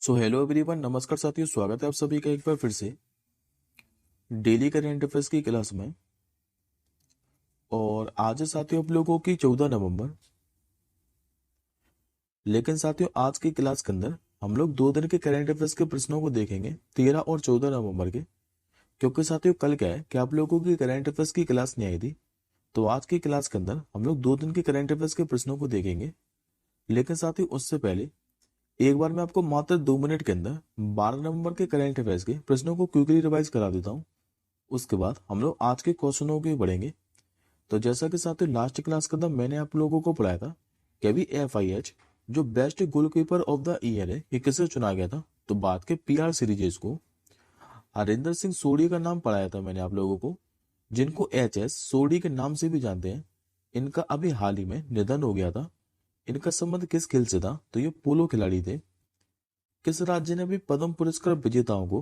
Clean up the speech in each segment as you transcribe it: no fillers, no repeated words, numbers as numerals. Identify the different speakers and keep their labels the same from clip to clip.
Speaker 1: So hello everyone, नमस्कार साथियों, स्वागत है आप सभी का एक बार फिर से डेली करेंट अफेयर्स की क्लास में। और आज है साथियों आप लोगों की 14 नवंबर। लेकिन साथियों आज की क्लास के अंदर हम लोग 2 दिन के करेंट अफेयर्स के प्रश्नों को देखेंगे, 13 और 14 नवंबर के। क्योंकि साथियों कल क्या है कि आप लोगों की करेंट अफेयर्स की क्लास नहीं आई थी, तो आज की क्लास के अंदर हम लोग 2 दिन के करेंट अफेयर्स के प्रश्नों को देखेंगे। लेकिन साथियों उससे पहले एक बार मैं आपको मात्र 2 मिनट के अंदर 12 नवंबर के करेंट अफेयर्स के प्रश्नों को क्विकली रिवाइज करा देता हूँ। उसके बाद हम लोग आज के क्वेश्चनों के बढ़ेंगे। तो जैसा कि साथियों लास्ट क्लास के अंदर मैंने आप लोगों को पढ़ाया था कि अभी FIH जो best goalkeeper of the year है ये किसे चुना गया था, तो बात के PR सीरीज को हरिंदर सिंह सोढ़ी का नाम पढ़ाया था मैंने आप लोगों को, जिनको HS सोढ़ी के नाम से भी जानते हैं। इनका अभी हाल ही में निधन हो गया था। इनका संबंध किस खेल से था, तो ये पोलो खिलाड़ी थे। किस राज्य ने भी पद्म पुरस्कार विजेताओं को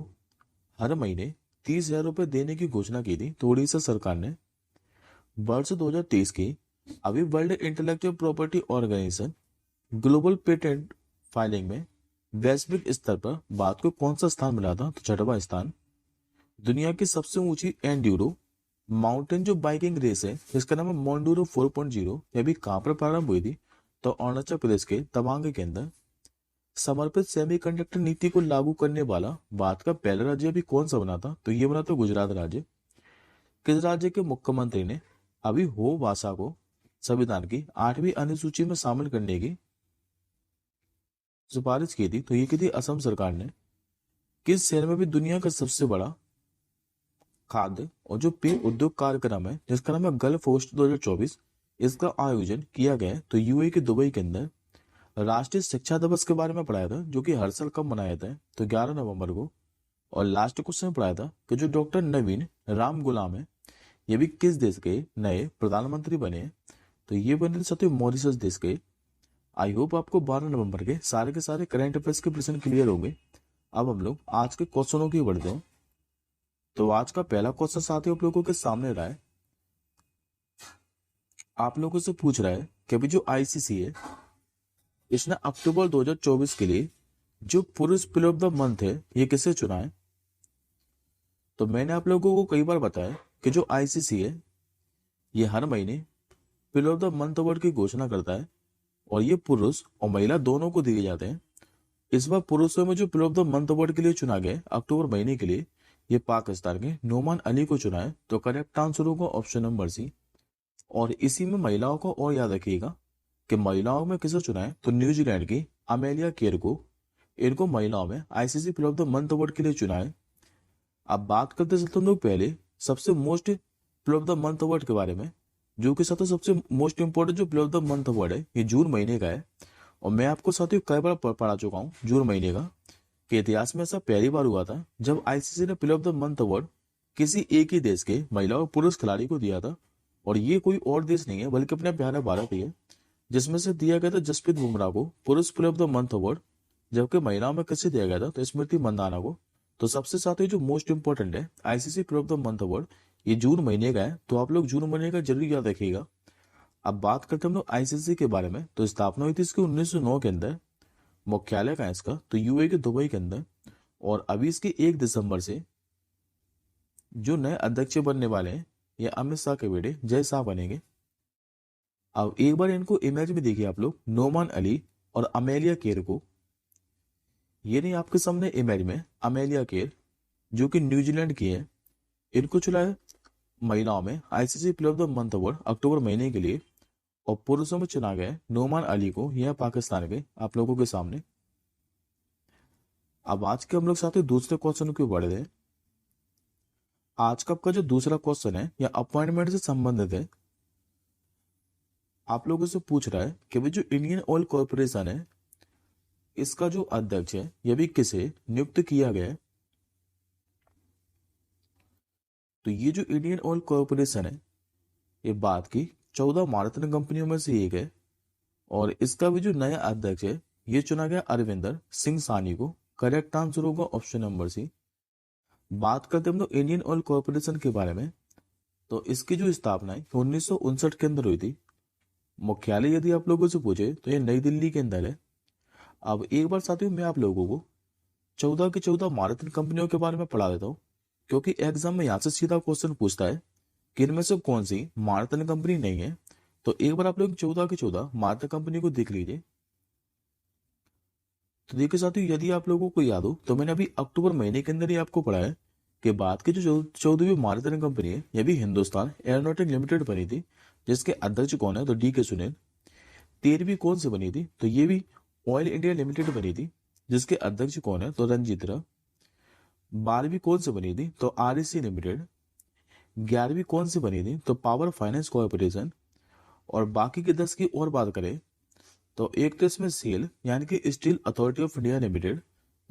Speaker 1: हर महीने 30,000 रुपए देने की घोषणा की थी, तो उड़ीसा सरकार ने। वर्ष 2023 की अभी World Intellectual Property Organization global patent filing में वैश्विक स्तर पर बात को कौन सा स्थान मिला था, तो 6वां स्थान। दुनिया की सबसे ऊंची एंड्यूरो माउंटेन जो बाइकिंग रेस है इसका नाम है मोंडूरो 4.0, यह भी कहां पर प्रारंभ हुई थी, तो अरुणाचल प्रदेश के तवांग के अंदर। समर्पित सेमीकंडक्टर नीति को लागू करने वाला भारत का पहला राज्य भी कौन सा बना था, तो ये बना था गुजरात राज्य। किस राज्य के मुख्यमंत्री ने अभी हो भाषा को संविधान की 8वीं अनुसूची में शामिल करने की सिफारिश की थी, तो ये की थी असम सरकार ने। किस शहर में भी दुनिया का सबसे बड़ा खाद्य और जो पेय उद्योग कार्यक्रम है जिसका नाम है गल्फ कोस्ट 2024, इसका आयोजन किया गया है, तो UAE के दुबई के अंदर। राष्ट्रीय शिक्षा दिवस के बारे में पढ़ाया था जो कि हर साल कब मनाया जाता है, तो 11 नवंबर को। और लास्ट क्वेश्चन पढ़ाया था कि जो डॉक्टर नवीन राम गुलाम है ये भी किस देश के नए प्रधानमंत्री बने हैं, तो ये बने सत्य मॉरिशस देश के। आई होप आपको 12 नवंबर के सारे करंट अफेयर्स के प्रश्न क्लियर होंगे। अब हम लोग आज के क्वेश्चनों की बढ़ते हैं। तो आज का पहला क्वेश्चन साथियों आप लोगों के सामने रहा है। आप लोगों से पूछ रहा है कि अभी जो ICC है इसने अक्टूबर 2024 के लिए जो पुरुष प्लेयर ऑफ द मंथ है ये किसे चुना है। तो मैंने आप लोगों को कई बार बताया कि जो ICC है ये हर महीने player of the month award की घोषणा करता है, और ये पुरुष और महिला दोनों को दिए जाते हैं। इस बार पुरुषों में जो player of the month award के लिए चुना गया अक्टूबर महीने के लिए, ये पाकिस्तान के नोमान अली को चुना है, तो करेक्ट आंसर होगा ऑप्शन नंबर C। और इसी में महिलाओं को और याद रखिएगा कि महिलाओं में किसे चुना है, तो न्यूजीलैंड की अमेलिया केयर को। इनको महिलाओं में ICC player of the month award के लिए चुना है। अब बात करते चलते हम लोग पहले सबसे most player of the month award के बारे में, जो कि सबसे मोस्ट इंपोर्टेंट जो player of the month award है ये जून महीने का है। और मैं आपको साथियों कई बार पढ़ा चुका हूँ जून महीने का कि इतिहास में ऐसा पहली बार हुआ था जब ICC ने player of the month award किसी एक ही देश के महिला और पुरुष खिलाड़ी को दिया था। और ये कोई और देश नहीं है बल्कि अपने प्यारा भारत ही है, जिसमें से दिया गया था जसप्रीत बुमराह को पुरुष player of the month award. जबकि महिलाओं में किसे दिया गया था, तो स्मृति मंदाना को। तो सबसे साथ ही जो मोस्ट इंपोर्टेंट है ICC player of the month award ये जून महीने का है, तो आप लोग जून महीने का जरूर याद रखिएगा। अब बात करते हैं हम लोग ICC के बारे में। तो स्थापना हुई थी इसकी 1909 के अंदर। मुख्यालय का है इसका, तो UAE के दुबई के अंदर। और अभी इसकी 1 दिसंबर से जो नए अध्यक्ष बनने वाले हैं ये अमित शाह के बेटे जय शाह बनेंगे। अब एक बार इनको इमेज में देखिए आप लोग, नोमान अली और अमेलिया केर को। ये नहीं आपके सामने इमेज में अमेलिया केर जो कि न्यूजीलैंड की है। इनको चुना है महिलाओं में ICC player of the month award October महीने के लिए। और पुरुषों में चुना गया है नोमान अली को, यह पाकिस्तान के आप लोगों के सामने। अब आज के हम लोग साथ ही दूसरे क्वेश्चन की बढ़ रहे हैं। आज का आपका जो दूसरा क्वेश्चन है यह अपॉइंटमेंट से संबंधित है। आप लोगों से पूछ रहा है कि भाई जो इंडियन ऑयल कॉर्पोरेशन है इसका जो अध्यक्ष है यह भी किसे नियुक्त किया गया है। तो ये जो इंडियन ऑयल कॉर्पोरेशन है ये बात की 14 मारुति कंपनियों में से एक है। और इसका भी जो नया अध्यक्ष है ये चुना गया अरविंदर सिंह सानी को। करेक्ट आंसर होगा ऑप्शन नंबर C। बात करते हम लोग इंडियन ऑयल कॉर्पोरेशन के बारे में। तो इसकी जो स्थापना है 1959 के अंदर हुई थी। मुख्यालय यदि आप लोगों से पूछे तो ये नई दिल्ली के अंदर है। अब एक बार साथियों मैं आप लोगों को 14 की 14 मारुति कंपनियों के बारे में पढ़ा देता हूँ, क्योंकि एग्जाम में यहाँ से सीधा क्वेश्चन पूछता है कि इनमें से कौन सी मारुति कंपनी नहीं है। तो एक बार आप लोग 14 की 14 मारुति कंपनी को देख लीजिए। तो देखिए साथियों, यदि आप लोगों को याद हो तो मैंने अभी अक्टूबर महीने के अंदर ही आपको पढ़ाया कि बाद की जो 14वीं मारुति कंपनी है, यह भी हिंदुस्तान एरोनॉटिक लिमिटेड बनी थी, जिसके अध्यक्ष कौन है, तो डी.के. सुनील। 13वीं कौन सी बनी थी, तो ये भी ऑयल इंडिया लिमिटेड बनी थी, जिसके अध्यक्ष कौन है, तो रंजीत राव। 12वीं कौन सी बनी थी, तो आरईसी लिमिटेड। 11वीं कौन सी बनी थी, तो पावर फाइनेंस कॉर्पोरेशन। और बाकी के 10 की और बात करें तो एक तो इसमें सेल यानी कि steel authority of India limited,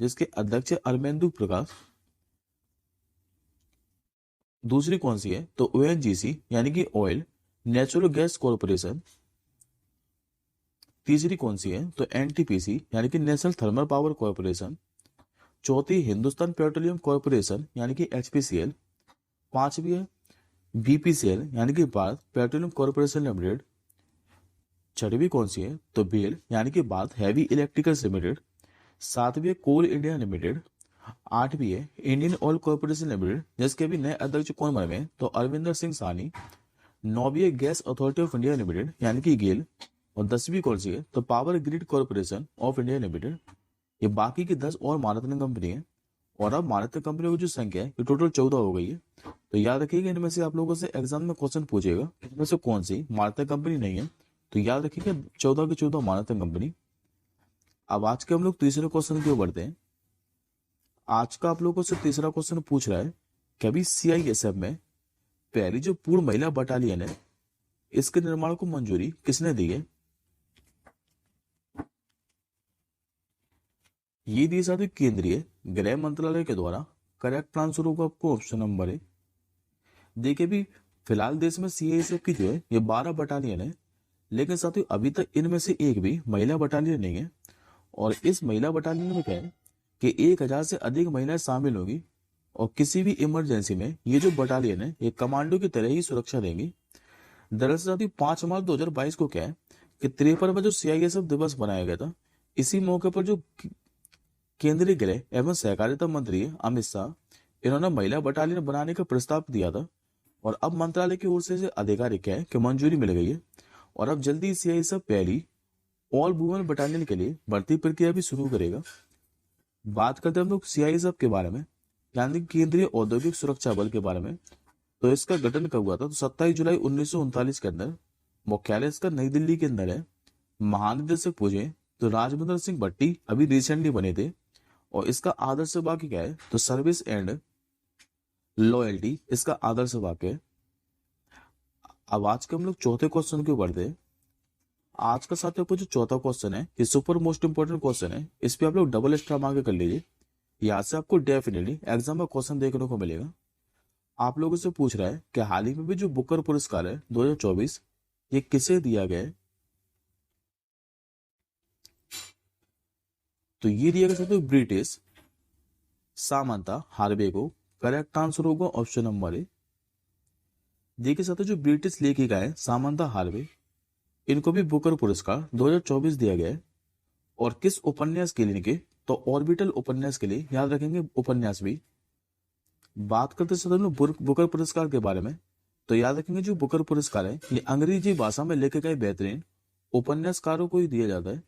Speaker 1: जिसके अध्यक्ष है अरविंदु प्रकाश। दूसरी कौन सी है, तो ओएनजीसी यानी कि ऑयल नेचुरल गैस कॉर्पोरेशन। तीसरी कौन सी है, तो एनटीपीसी यानी कि नेशनल थर्मल पावर कॉर्पोरेशन। चौथी हिंदुस्तान पेट्रोलियम कॉर्पोरेशन यानी कि एचपीसीएल। पांचवी है बीपीसीएल यानी कि भारत पेट्रोलियम कॉर्पोरेशन लिमिटेड। छठवीं कौन सी है, तो बेल यानी कि भारत हैवी इलेक्ट्रिकल्स लिमिटेड। सातवीं है कोल इंडिया लिमिटेड। आठवीं है इंडियन ऑयल कॉर्पोरेशन लिमिटेड, जिसके भी नए अध्यक्ष कौन बने हैं, तो अरविंदर सिंह सानी। नौवीं है gas authority of India limited यानी कि गेल। और 10वीं कौन सी है, तो power grid corporation of India limited. ये बाकी की 10 और मारुति कंपनी है। और अब मारुति कंपनियों की जो संख्या है ये टोटल 14 हो गई है। तो याद रखिएगा, इनमें से आप लोगों से एग्जाम में क्वेश्चन पूछेगा इनमें से कौन सी मारुति कंपनी नहीं है। तो याद रखिएगा 14 की 14 मारुति कंपनी। अब आज के हम लोग तीसरे क्वेश्चन की ओर बढ़ते हैं। आज का आप लोगों से तीसरा क्वेश्चन पूछ रहा है कि अभी सीआईएसएफ में पहली जो पूर्ण महिला बटालियन है, इसके निर्माण को मंजूरी किसने दी है। ये दी जाती केंद्रीय गृह मंत्रालय के द्वारा। करेक्ट आंसर होगा आपको ऑप्शन नंबर ए। देखिए भी फिलहाल देश में सीआईएसएफ की जो है ये 12 बटालियन है, लेकिन साथियों अभी तक इनमें से एक भी महिला बटालियन नहीं है। और इस महिला बटालियन में क्या है कि 1000 से अधिक महिलाएं शामिल होगी। और किसी भी इमरजेंसी में ये जो बटालियन है ये कमांडो की तरह ही सुरक्षा देंगी। दरअसल साथियों 5 मार्च 2022 को क्या है कि 53 में जो सीआईएसएफ दिवस बनाया गया था, इसी मौके पर जो केंद्रीय गृह एवं सहकारिता मंत्री अमित शाह, इन्होंने महिला बटालियन बनाने का प्रस्ताव दिया था। और अब मंत्रालय की ओर से आधिकारिक है कि मंजूरी मिल गई है। और अब जल्दी सीआईएसएफ पहली ऑल वुमेन बटालियन के लिए भर्ती प्रक्रिया भी शुरू करेगा। बात करते हैं हम लोग सीआईएसएफ के बारे में, यानी केंद्रीय औद्योगिक सुरक्षा बल के बारे में। तो इसका गठन कब हुआ था, तो 27 जुलाई 1939 के अंदर। मुख्यालय इसका नई दिल्ली के अंदर है। महानिदेशक पूछे तो राजमंद्र सिंह भट्टी अभी रिसेंटली बने थे। और इसका आदर्श वाक्य क्या है, तो सर्विस एंड लॉयल्टी इसका आदर्श वाक्य है। अब आज के हम लोग चौथे क्वेश्चन के बढ़ते हैं। आज का साथियों को जो चौथा क्वेश्चन है ये सुपर मोस्ट इंपोर्टेंट क्वेश्चन है। इस पे आप लोग डबल स्टार मार्क कर लीजिए। यहाँ से आपको डेफिनेटली एग्जाम में क्वेश्चन देखने को मिलेगा। आप लोगों से पूछ रहा है कि हाल ही में भी जो बुकर पुरस्कार है 2024 ये किसे दिया गया है। तो ये दिया गया साथियों ब्रिटिश सामंता हार्वे को। करेक्ट आंसर होगा ऑप्शन नंबर ए। देखिए साथियों जो ब्रिटिश लेखिका है सामंता हार्वे, इनको भी बुकर पुरस्कार 2024 दिया गया है। और किस उपन्यास के लिए इनके, तो ऑर्बिटल उपन्यास के लिए। याद रखेंगे उपन्यास भी। बात करते साथियों बुकर पुरस्कार के बारे में, तो याद रखेंगे जो बुकर पुरस्कार है ये अंग्रेजी भाषा में लिखे गए बेहतरीन उपन्यासकारों को ही दिया जाता है।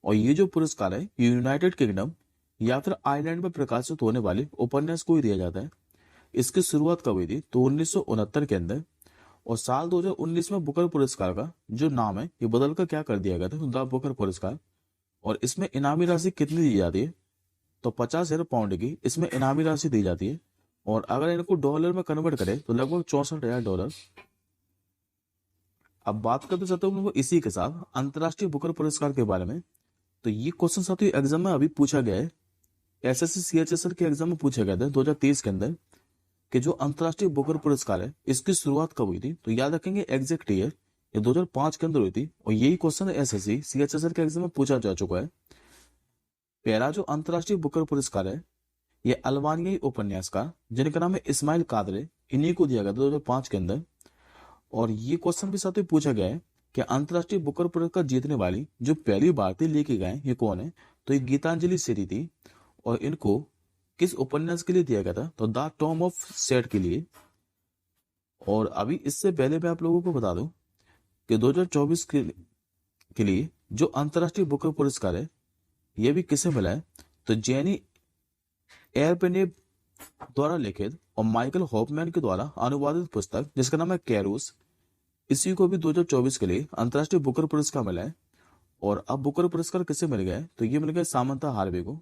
Speaker 1: और ये जो पुरस्कार है ये यूनाइटेड किंगडम या फिर आयरलैंड में प्रकाशित होने वाले उपन्यास को ही दिया जाता है। इसकी शुरुआत कब हुई थी, तो 1969 के अंदर। और साल 2019 में बुकर पुरस्कार का जो नाम है ये बदलकर क्या कर दिया गया था, द बुकर पुरस्कार। और इसमें इनामी राशि कितनी दी जाती है, तो 50,000 पाउंड की इसमें इनामी राशि दी जाती है। और अगर इनको डॉलर में कन्वर्ट करें तो लगभग $64,000। अब बात करते साथियों हम लोग इसी के साथ अंतर्राष्ट्रीय बुकर पुरस्कार के बारे में। तो ये क्वेश्चन साथियों एग्जाम में अभी पूछा गया है। एसएससी सीएचएसएल के एग्जाम में पूछा गया था 2023 के अंदर कि जो अंतर्राष्ट्रीय बुकर पुरस्कार है इसकी शुरुआत कब हुई थी। तो याद रखेंगे एग्जैक्ट ईयर ये 2005 के अंदर हुई थी। और यही क्वेश्चन एसएससी सीएचएसएल के एग्जाम में पूछा जा चुका है। पहला जो अंतर्राष्ट्रीय बुकर पुरस्कार है ये अल्बानियाई उपन्यासकार जिनका नाम है इस्माइल कादरे, इन्हीं को दिया गया था 2005 के अंदर। और ये क्वेश्चन भी साथ में पूछा गया है कि अंतर्राष्ट्रीय बुकर पुरस्कार जीतने वाली जो पहली भारतीय लेखिका है ये कौन है, तो ये गीतांजलि सेठी थी। और इनको किस उपन्यास के लिए दिया गया था? तो द टॉम ऑफ सेड के लिए। और अभी इससे पहले मैं आप लोगों को बता दूं कि 2024 के लिए जो अंतर्राष्ट्रीय बुकर पुरस्कार है यह भी किसे मिला है? तो जेनी एयरपेनेब द्वारा लिखित और माइकल हॉफमैन के द्वारा अनुवादित पुस्तक जिसका नाम है कैरूस, इसी को भी 2024 के लिए अंतर्राष्ट्रीय बुकर पुरस्कार मिला है। और अब बुकर पुरस्कार किसे मिल गया है? तो ये मिल गया सामंता हार्वे को।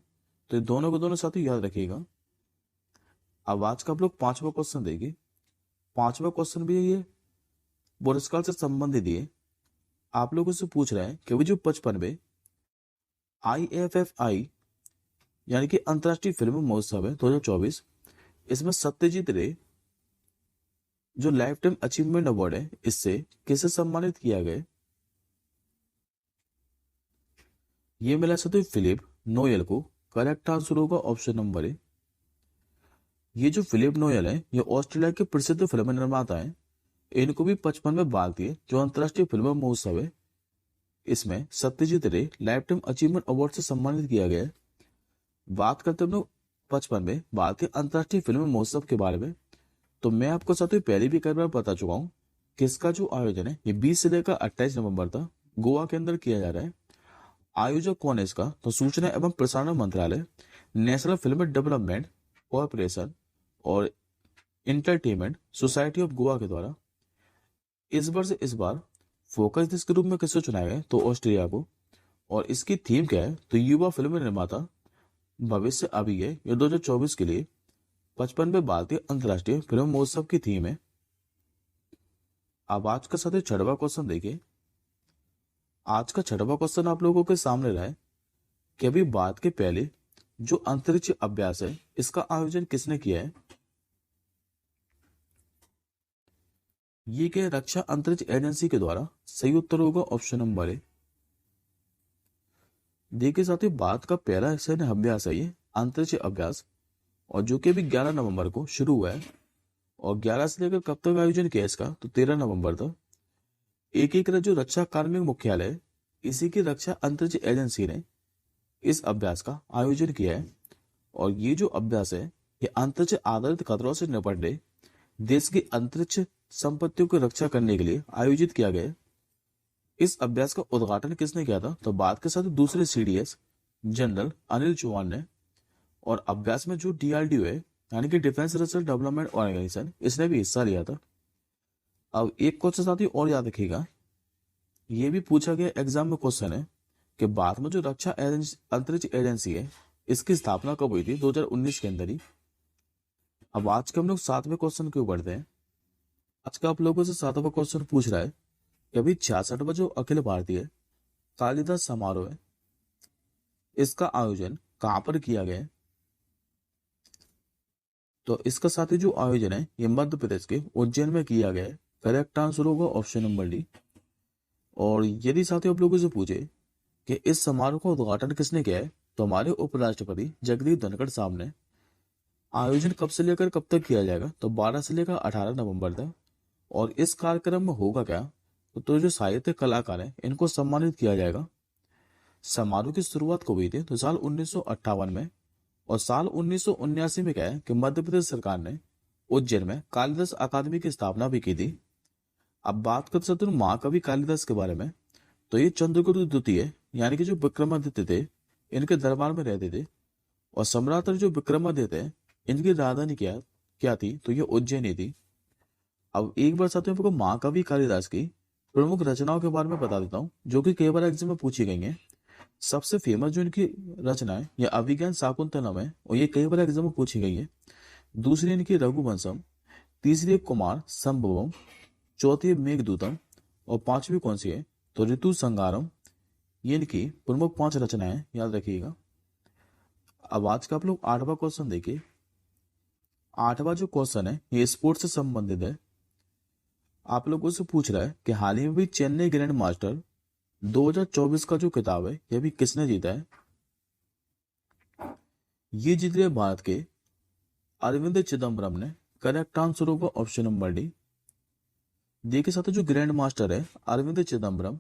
Speaker 1: तो ये दोनों को दोनों साथी याद रखिएगा। अब आज का आप लोग 5वां क्वेश्चन देखिए। 5वां क्वेश्चन भी ये पुरस्कार से संबंधित है। आप लोगों से पूछ रहे हैं कि वो जो 55वें IFFI यानी कि अंतर्राष्ट्रीय फिल्म महोत्सव है 2024, इसमें सत्यजीत रे जो लाइफ टाइम अचीवमेंट अवार्ड है इससे किसे सम्मानित किया गया? ये मिला सत्य फिलिप नोयल को। करेक्ट आंसर होगा ऑप्शन नंबर ए। ये जो फिलिप नोयल है ये ऑस्ट्रेलिया के प्रसिद्ध फिल्म निर्माता हैं। इनको भी 55वें भारतीय जो अंतर्राष्ट्रीय फिल्म महोत्सव है इसमें सत्यजीत रे लाइफ टाइम अचीवमेंट अवार्ड से सम्मानित किया गया है। बात करते हैं हम लोग 55वें भारतीय अंतर्राष्ट्रीय फिल्म महोत्सव के बारे में। तो मैं आपको साथ ही पहले भी कई बार बता चुका हूँ कि इसका जो आयोजन है ये 20 से लेकर 28 नवंबर तक गोवा के अंदर किया जा रहा है। आयोजक कौन है इसका? तो सूचना एवं प्रसारण मंत्रालय, नेशनल फिल्म डेवलपमेंट कॉर्पोरेशन और इंटरटेनमेंट सोसाइटी ऑफ गोवा के द्वारा। इस बार फोकस दिस के रूप में किसको चुनाया गया? तो ऑस्ट्रेलिया को। और इसकी थीम क्या है? तो युवा फिल्म निर्माता भविष्य अभी है। ये 2024 के लिए 55वें भारतीय अंतर्राष्ट्रीय फिल्म महोत्सव की थीम है। अब आज का साथ 6वां क्वेश्चन देखिए। आज का 6वां क्वेश्चन आप लोगों के सामने रहा है कि अभी भारत के पहले जो अंतरिक्ष अभ्यास है इसका आयोजन किसने किया है? ये क्या रक्षा अंतरिक्ष एजेंसी के द्वारा? सही उत्तर होगा ऑप्शन नंबर ए। देखिए साथियों, भारत का पहला सैन्य अभ्यास है ये अंतरिक्ष अभ्यास, और जो कि अभी 11 नवंबर को शुरू हुआ है। और 11 से लेकर कब तक आयोजन किया इसका? तो 13 नवंबर तक। एकीकृत जो रक्षा कार्मिक मुख्यालय है इसी की रक्षा अंतरिक्ष एजेंसी ने इस अभ्यास का आयोजन किया है। और ये जो अभ्यास है ये अंतरिक्ष आधारित खतरों से निपटने, देश की अंतरिक्ष संपत्तियों की रक्षा करने के लिए आयोजित किया गया है। इस अभ्यास का उद्घाटन किसने किया था? तो भारत के साथ दूसरे CDS जनरल अनिल चौहान ने। और अभ्यास में जो DRDO है यानी कि डिफेंस रिसर्च डेवलपमेंट ऑर्गेनाइजेशन, इसने भी हिस्सा लिया था। अब एक क्वेश्चन साथी और याद रखिएगा, ये भी पूछा गया एग्जाम में क्वेश्चन है कि भारत में जो रक्षा अंतरिक्ष एजेंसी है इसकी स्थापना कब हुई थी? 2019 के अंदर ही। अब आज के हम लोग 7वें क्वेश्चन के ऊपर बढ़ते हैं। आज का आप लोगों से 7वां क्वेश्चन पूछ रहा है कि अभी 66वां जो अखिल भारतीय कालिदास समारोह है इसका आयोजन कहां पर किया गया है? तो इसका साथी जो आयोजन है ये मध्य प्रदेश के उज्जैन में किया गया है। करेक्ट आंसर होगा ऑप्शन नंबर डी। और यदि साथी आप लोगों से पूछे कि इस समारोह का उद्घाटन किसने किया है, तो हमारे उपराष्ट्रपति जगदीप धनखड़ साहब ने। आयोजन कब से लेकर कब तक किया जाएगा? तो 12 से लेकर 18 नवंबर तक। और इस कार्यक्रम में होगा क्या? तो जो साहित्य कलाकार हैं इनको सम्मानित किया जाएगा। समारोह की शुरुआत कब हुई थी? तो साल 1958 में। और साल 1979 में क्या है कि मध्य प्रदेश सरकार ने उज्जैन में कालिदास अकादमी की स्थापना भी की थी। अब बात कर सकते हैं महाकवि कालिदास के बारे में। तो ये चंद्रगुप्त द्वितीय यानी कि जो विक्रमादित्य थे इनके दरबार में रहते थे। और सम्राट जो विक्रमादित्य थे इनकी राजधानी क्या थी? तो ये उज्जैन ही थी। अब एक बार साथियों को महाकवि कालिदास की प्रमुख रचनाओं के बारे में बता देता हूँ जो कि कई बार एग्जाम में पूछी गई हैं। सबसे फेमस जो इनकी रचना है यह अभिज्ञान शाकुंतलम है और ये कई बार एग्जाम में पूछी गई है। दूसरी इनकी रघुवंशम, तीसरी कुमार संभवम, चौथी मेघदूतम और पांचवी कौन सी है? तो ऋतु संगारम। ये इनकी प्रमुख 5 रचनाएं, याद रखिएगा। अब आज का आप लोग 8वां क्वेश्चन देखिए। 8वां जो क्वेश्चन है ये स्पोर्ट्स से संबंधित है। आप लोगों से पूछ रहा है कि हाल ही में भी चेन्नई ग्रैंड मास्टर 2024 का जो किताब है यह भी किसने जीता है? ये जीत रहे भारत के अरविंद चिदम्बरम ने। करेक्ट आंसर होगा ऑप्शन नंबर डी। देखिए साथ जो ग्रैंड मास्टर है अरविंद चिदम्बरम,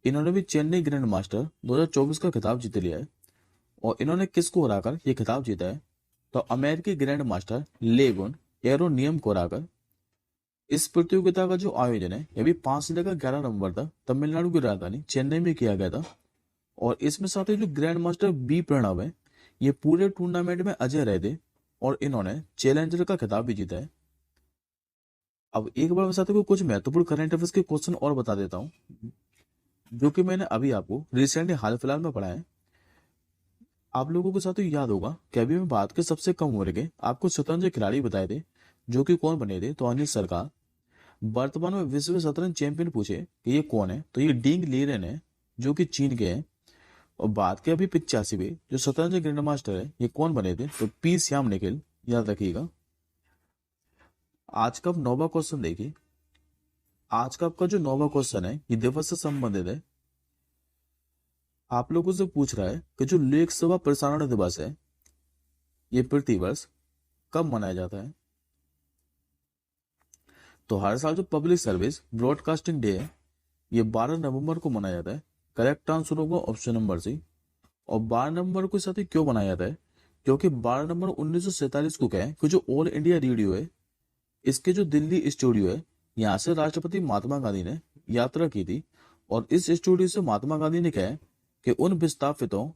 Speaker 1: इन्होंने भी चेन्नई ग्रैंड मास्टर 2024 का खिताब जीत लिया है। और इन्होंने किसको हराकर ये खिताब जीता है? तो अमेरिकी ग्रैंड मास्टर लेगुन एरोनियम को हराकर। इस प्रतियोगिता का जो आयोजन है ये भी 5 से लेकर 11 नवंबर तक तमिलनाडु की राजधानी चेन्नई में किया गया था। और इसमें साथ ही जो ग्रैंड मास्टर बी प्रणव है ये पूरे टूर्नामेंट में अजय रहे थे और इन्होंने चैलेंजर का खिताब भी जीता है। अब एक बार मैं साथियों को कुछ महत्वपूर्ण करंट अफेयर्स के क्वेश्चन और बता देता हूँ जो कि मैंने अभी आपको रिसेंटली हाल फिलहाल में पढ़ा है। आप लोगों को साथियों याद होगा कि अभी मैं बात के सबसे कम उम्र के आपको शतरंज खिलाड़ी बताए थे जो कि कौन बने थे? तो अनिल सरकार। वर्तमान में विश्व शतरंज चैंपियन पूछे कि ये कौन है? तो ये डिंग लीरेन है जो कि चीन के हैं। और बात के अभी 85वें जो शतरंज ग्रैंड मास्टर है ये कौन बने थे? तो पी श्याम निखिल, याद रखिएगा। आज का नौवां क्वेश्चन देखिए। आज का आपका जो नौवां क्वेश्चन है ये दिवस से संबंधित है। आप लोगों से पूछ रहा है कि जो लोकसभा प्रसारण दिवस है ये प्रतिवर्ष कब मनाया जाता है? तो हर साल जो पब्लिक सर्विस ब्रॉडकास्टिंग डे है ये 12 नवंबर को मनाया जाता है। करेक्ट आंसर होगा ऑप्शन नंबर सी। और 12 नवंबर को साथ ही क्यों मनाया जाता है? क्योंकि 12 नवंबर 1947 को क्या है कि जो ऑल इंडिया रेडियो है इसके जो दिल्ली स्टूडियो है यहाँ से राष्ट्रपति महात्मा गांधी ने यात्रा की थी। और इस स्टूडियो से महात्मा गांधी ने कहा है कि उन विस्थापितों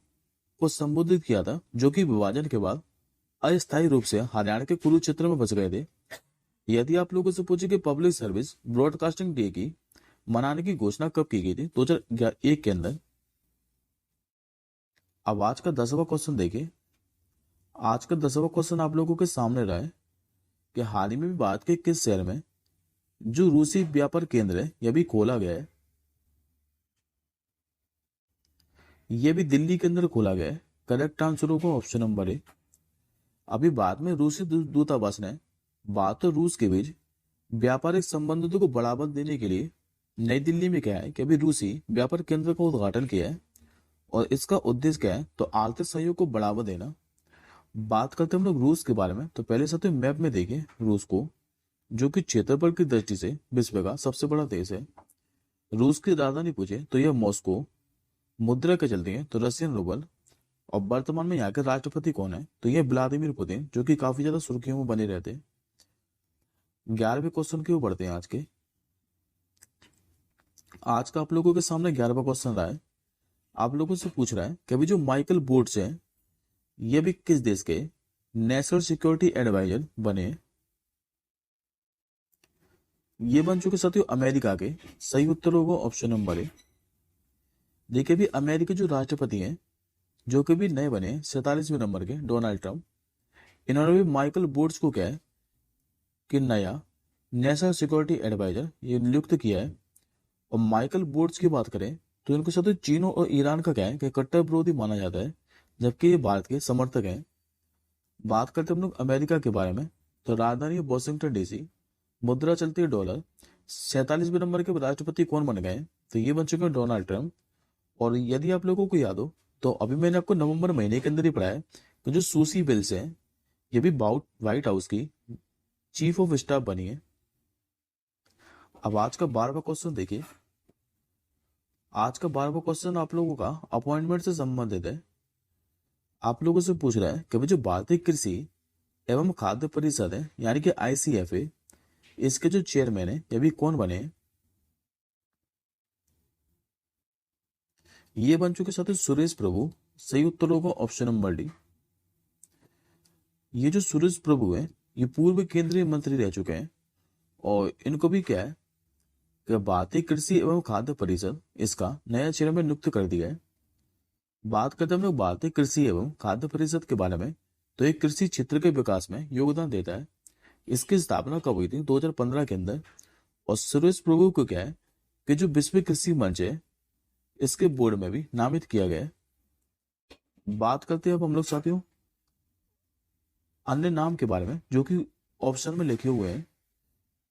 Speaker 1: को संबोधित किया था जो कि विभाजन के बाद अस्थायी रूप से हरियाणा के कुरुक्षेत्र में बच गए थे। यदि आप लोगों से पूछे कि पब्लिक सर्विस ब्रॉडकास्टिंग डे की मनाने की घोषणा कब की गई थी? 2001 के अंदर। अब आज का 10वां क्वेश्चन देखिए। आज का 10वां क्वेश्चन आप लोगों के सामने रहा है कि हाल ही में भी भारत के किस शहर में जो रूसी व्यापार केंद्र है यह भी खोला गया है? यह भी दिल्ली के अंदर खोला गया है। करेक्ट आंसर होगा ऑप्शन नंबर ए। अभी बाद में रूसी दूतावास ने भारत और रूस के बीच व्यापारिक संबंधों को बढ़ावा देने के लिए नई दिल्ली में क्या है कि अभी रूसी व्यापार केंद्र का उद्घाटन किया है। और इसका उद्देश्य क्या है? तो आर्थिक सहयोग को बढ़ावा देना। बात करते हैं हम लोग रूस के बारे में। तो पहले साथ मैप में देखें रूस को, जो कि क्षेत्रफल की दृष्टि से विश्व का सबसे बड़ा देश है। रूस की राजधानी पूछे तो यह मॉस्को। मुद्रा के चलते हैं तो रशियन रूबल। और वर्तमान में यहाँ के राष्ट्रपति कौन है? तो यह व्लादिमीर पुतिन, जो कि काफी ज्यादा सुर्खियों में बने रहते हैं। 11वें क्वेश्चन के ऊपर बढ़ते हैं आज के। आज का आप लोगों के सामने 11वां क्वेश्चन रहा है। आप लोगों से पूछ रहा है कि अभी जो माइकल बोर्ट्स है ये भी किस देश के नेशनल सिक्योरिटी एडवाइजर बने हैं? ये बन चुके साथियों अमेरिका के। सही उत्तर होगा ऑप्शन नंबर ए। देखिए भी अमेरिका जो राष्ट्रपति हैं जो कि भी नए बने 47वें नंबर के डोनाल्ड ट्रंप, इन्होंने भी माइकल बोर्ट्स को क्या है कि नया नेशनल सिक्योरिटी एडवाइजर ये नियुक्त किया है। और माइकल बोर्ट्स की बात करें तो इनके साथ चीन और ईरान का क्या है कि कट्टर विरोधी माना जाता है, जबकि ये भारत के समर्थक हैं। बात करते हम लोग अमेरिका के बारे में। तो राजधानी है वॉशिंगटन डीसी। मुद्रा चलती है डॉलर। 47वें नंबर के राष्ट्रपति कौन बन गए? तो ये बन चुके हैं डोनाल्ड ट्रंप। और यदि आप लोगों को याद हो तो अभी मैंने आपको नवंबर महीने के अंदर ही पढ़ाया कि जो सूसी बिल्स है ये भी व्हाइट हाउस की चीफ ऑफ स्टाफ बनी है। अब आज का 12वां क्वेश्चन देखिए। आज का 12वां क्वेश्चन आप लोगों का अपॉइंटमेंट से संबंधित है। आप लोगों से पूछ रहा है कि जो भारतीय कृषि एवं खाद्य परिषद है यानी कि ICFA, इसके जो चेयरमैन है ये भी कौन बने हैं? ये बन चुके साथी सुरेश प्रभु। सही उत्तर होगा ऑप्शन नंबर डी। ये जो सुरेश प्रभु है ये पूर्व केंद्रीय मंत्री रह चुके हैं। और इनको भी क्या है कि भारतीय कृषि एवं खाद्य परिषद इसका नया चेयरमैन नियुक्त कर दिया है। बात करते हैं हम लोग भारतीय कृषि एवं खाद्य परिषद के बारे में। तो एक कृषि क्षेत्र के विकास में योगदान देता है। इसकी स्थापना कब हुई थी? 2015 के अंदर। और सुरेश प्रभु को क्या है कि जो विश्व कृषि मंच है इसके बोर्ड में भी नामित किया गया है। बात करते हैं अब हम लोग साथियों अन्य नाम के बारे में जो कि ऑप्शन में लिखे हुए हैं।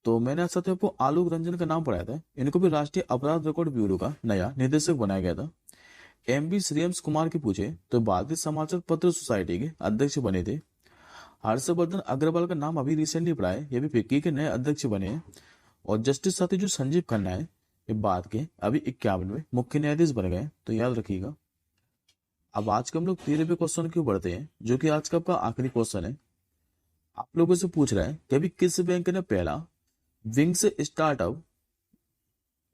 Speaker 1: तो मैंने आज साथियों आपको आलोक रंजन का नाम पढ़ाया था। इनको भी राष्ट्रीय अपराध रिकॉर्ड ब्यूरो का नया निदेशक बनाया गया था। MB श्रेयम्स कुमार की पूछे तो भारतीय समाचार पत्र सोसाइटी के अध्यक्ष बने थे। हर्षवर्धन अग्रवाल का नाम अभी रिसेंटली पढ़ा है, ये भी फिक्की के नए अध्यक्ष बने हैं। और जस्टिस साथी जो संजीव खन्ना है ये बाद के अभी 51वें मुख्य न्यायाधीश बन गए, तो याद रखिएगा। अब आज के हम लोग 13वें क्वेश्चन की ओर बढ़ते हैं, जो कि आज का आपका आखिरी क्वेश्चन है। आप लोगों से पूछ रहा है कि अभी किस बैंक ने पहला विंग्स स्टार्टअप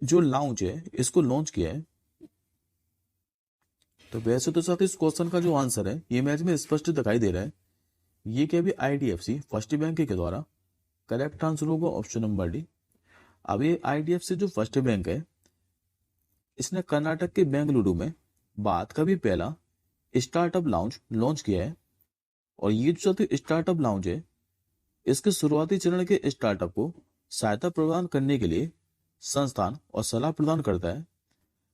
Speaker 1: जो लाउंज है इसको लॉन्च किया है। तो वैसे तो साथ इस क्वेश्चन का जो आंसर है ये मैच में स्पष्ट दिखाई दे रहा है, ये कि अभी आईडीएफसी फर्स्ट बैंक के द्वारा। करेक्ट आंसर होगा ऑप्शन नंबर डी। अब ये आईडीएफसी जो फर्स्ट बैंक है, इसने कर्नाटक के बेंगलुरु में भारत का भी पहला स्टार्टअप लाउंज लॉन्च किया है। और ये जो स्टार्टअप लाउंज है, इसके शुरुआती चरण के स्टार्टअप को सहायता प्रदान करने के लिए संस्थान और सलाह प्रदान करता है।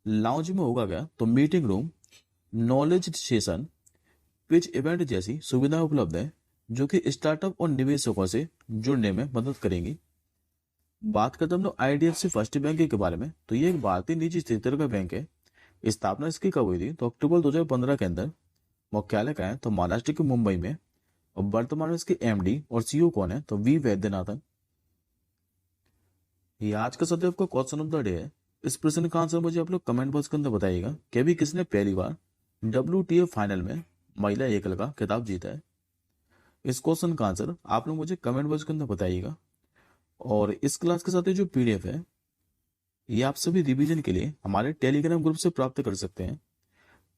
Speaker 1: लाउंज में होगा क्या, तो meeting room, knowledge session, pitch event जैसी सुविधाएं उपलब्ध है, जो कि स्टार्टअप और निवेशकों से जुड़ने में मदद करेंगी। बात करते हम लोग आईडीएफसी फर्स्ट बैंक के बारे में, तो ये एक भारतीय निजी क्षेत्र का बैंक है। स्थापना इसकी कब हुई थी, तो अक्टूबर 2015 के अंदर। मुख्यालय का है तो महाराष्ट्र के मुंबई में। और वर्तमान में इसके एमडी और सीईओ कौन है, तो वी वैद्यनाथन। ये आज का सदैव का क्वेश्चन ऑफ द डे है। इस प्रश्न का आंसर मुझे आप लोग कमेंट बॉक्स के अंदर बताइएगा कि अभी किसने पहली बार WTA फाइनल में महिला एकल का खिताब जीता है। इस क्वेश्चन का आंसर आप लोग मुझे कमेंट बॉक्स के अंदर बताइएगा। और इस क्लास के साथ ये जो पीडीएफ है, ये आप सभी रिवीजन के लिए हमारे टेलीग्राम ग्रुप से प्राप्त कर सकते हैं।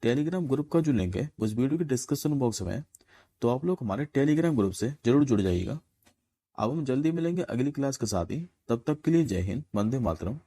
Speaker 1: टेलीग्राम ग्रुप का जो लिंक है उस वीडियो के डिस्क्रिप्शन बॉक्स में है, तो आप लोग हमारे टेलीग्राम ग्रुप से जरूर जुड़ जाइएगा। अब हम जल्दी मिलेंगे अगली क्लास के साथ ही, तब तक के लिए जय हिंद, वंदे मातरम।